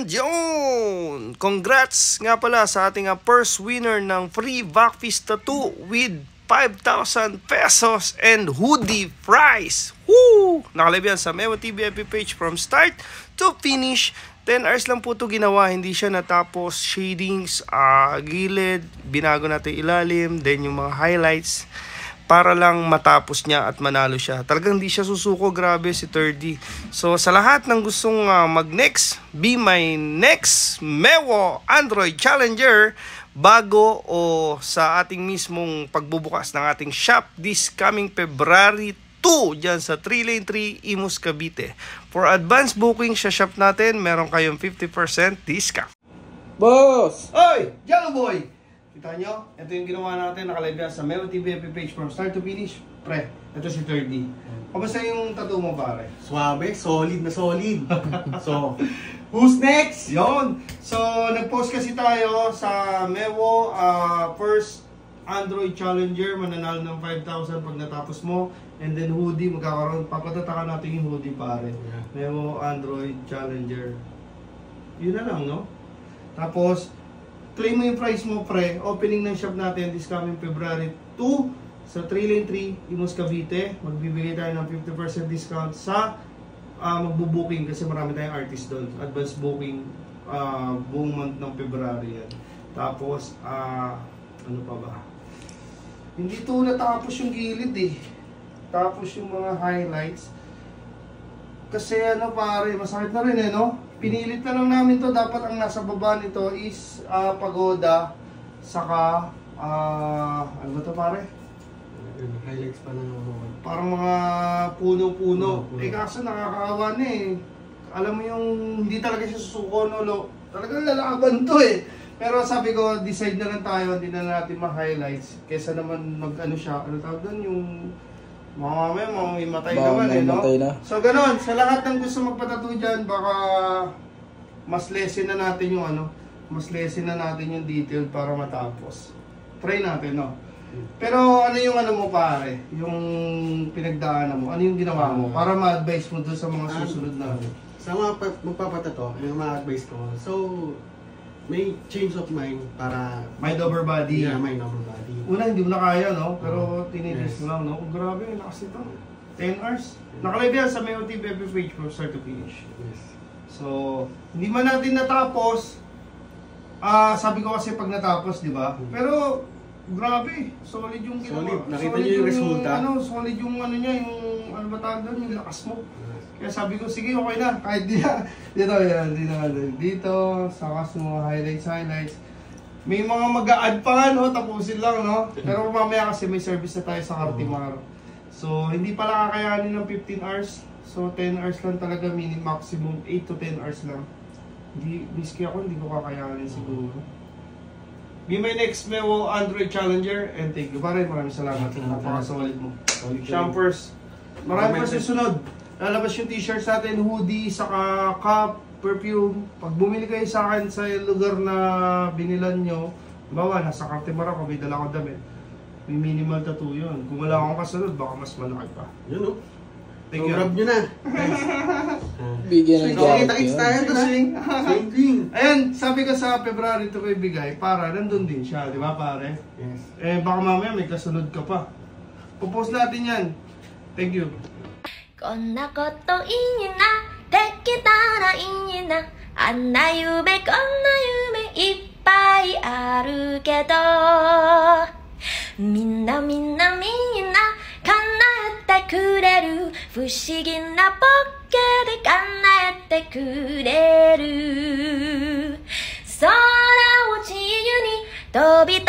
Yun! Congrats nga pala sa ating first winner ng free Vacfist tattoo with 5,000 pesos and hoodie prize. Woo! Nakalive yan sa Memo TV FB page from start to finish. 10 hours lang po ito ginawa, hindi siya natapos. Shadings, gilid, binago natin ilalim, then yung mga highlights para lang matapos niya at manalo siya. Talagang hindi siya susuko, grabe si 30. So sa lahat ng gustong mag-next, be my next Mewo Android Challenger bago o sa ating mismong pagbubukas ng ating shop this coming February 2 dyan sa 3 Lane 3 Imus Cavite. For advance booking sa shop natin, meron kayong 50% discount. Boss! Oy! Jello Boy! Kita nyo? Ito yung ginawa natin, nakalive yan sa Memo TV FB page from start to finish. Pre, ito si 30. Kamusta yung tattoo mo, pare? Suabe, solid na solid. So, who's next? Yon. So, nag-post kasi tayo sa Mewo, first Android Challenger, mananalo ng 5,000 pag natapos mo. And then hoodie, magkakaroon, papatataka natin yung hoodie, pare. Mewo Android Challenger. Yun na lang, no? Tapos, claim mo yung price mo, pre. Opening ng shop natin this coming February 2 sa 3 Lane 3 Imus Cavite. Magbibigay tayo ng 50% discount sa magbubuking kasi marami tayong artist doon. Advance booking buong month ng February yan. Tapos, ano pa ba? Hindi to natapos yung gilid eh. Tapos yung mga highlights. Kasi ano pare, masakit na rin eh, no? Pinilit na lang namin to. Dapat ang nasa baba nito is pagoda, saka ano ba to pare? Highlights pa ng parang mga puno-puno. Eh kaso nakakaawa na eh. Alam mo yung hindi talaga siya susuko, no? Talagang lalaban to eh. Pero sabi ko, decide na lang tayo, hindi na natin ma-highlights. Kesa naman mag-ano siya, ano tawag doon, yung mamaya, mamimatay naman eh, no? So, ganon. Sa lahat ng gusto magpatattoo dyan, baka mas lessen na natin yung ano, mas lessen na natin yung detail para matapos. Try natin, no? Pero ano yung ano mo, pare? Yung pinagdaanan mo? Ano yung ginawa mo? Para ma-advise mo doon sa mga susunod na sa mga magpapatato, yung mga advice ko. So, may change of mind para mind over body. Yeah, mind over body. Una, hindi mo na kaya, no? Pero tinitis mo lang, no? Oh, grabe, lakas ito. 10 hours. Nakalive yan sa Memo TV FB page from start to finish. Yes. So, hindi man natin natapos. Sabi ko kasi pag natapos, di ba? Pero, grabe. Solid yung ginawa. Solid. Nakita niyo yung resulta. Solid yung ano niya, yung ano ba tawag doon, yung lakas mo. Kaya sabi ko, sige, okay na. Kahit di na. Dito, saka sa mga highlights. May mga mag-a-add pa nga, no? Tapusin lang, no? Pero mamaya kasi may service na tayo sa Cartimar. So, hindi pala kakayanin ng 15 hours. So, 10 hours lang talaga, maximum 8 to 10 hours lang. Miski ako, hindi ko kakayanin siguro. Be my next Mewo Android Challenger. And thank you. Maraming salamat. Napakasolid mo. Shampers. Marami pa susunod. Lalabas yung t-shirts natin, hoodie, saka cup, perfume. Pag bumili kayo sa akin sa lugar na binilan nyo, bawa, nasa Cartimar ako, may dala akong damit. May minimal tattoo yun. Kung wala akong kasunod, baka mas malaki pa. Yun o. Thank you. Grab nyo na. Bigyan ng Kita-kits tayo doon. Same thing. Ayan, sabi ko sa February ito ko ibigay para nandun din siya, di ba pare? Yes. Eh baka mamaya may kasunod ka pa. Pupost natin yan. Thank you. こんなこといいなできたらいいなあんな夢こんな夢いっぱいあるけどみんな叶えてくれる不思議なポッケで叶えてくれる空を自由に飛び立